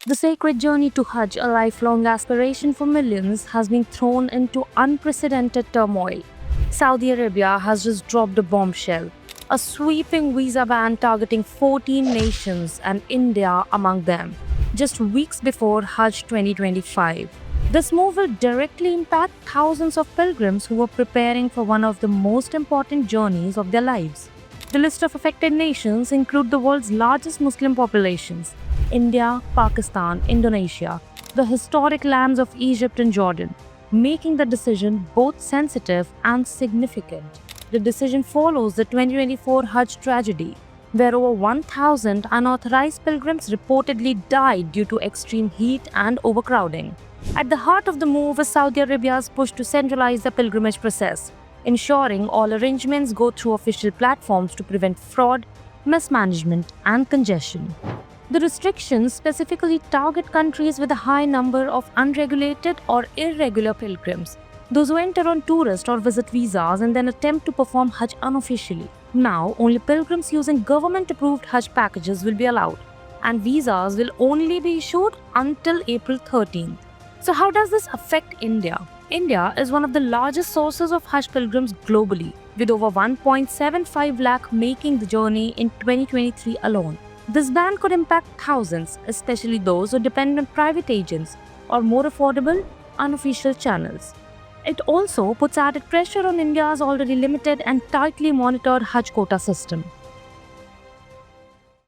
The sacred journey to Hajj, a lifelong aspiration for millions, has been thrown into unprecedented turmoil. Saudi Arabia has just dropped a bombshell, a sweeping visa ban targeting 14 nations and India among them, just weeks before Hajj 2025. This move will directly impact thousands of pilgrims who are preparing for one of the most important journeys of their lives. The list of affected nations include the world's largest Muslim populations, India, Pakistan, Indonesia, the historic lands of Egypt and Jordan, making the decision both sensitive and significant. The decision follows the 2024 Hajj tragedy, where over 1,000 unauthorized pilgrims reportedly died due to extreme heat and overcrowding. At the heart of the move is Saudi Arabia's push to centralize the pilgrimage process, ensuring all arrangements go through official platforms to prevent fraud, mismanagement, and congestion. The restrictions specifically target countries with a high number of unregulated or irregular pilgrims, those who enter on tourist or visit visas and then attempt to perform Hajj unofficially. Now, only pilgrims using government-approved Hajj packages will be allowed, and visas will only be issued until April 13th. So how does this affect India? India is one of the largest sources of Hajj pilgrims globally, with over 1.75 lakh making the journey in 2023 alone. This ban could impact thousands, especially those who depend on private agents or more affordable, unofficial channels. It also puts added pressure on India's already limited and tightly monitored Hajj quota system.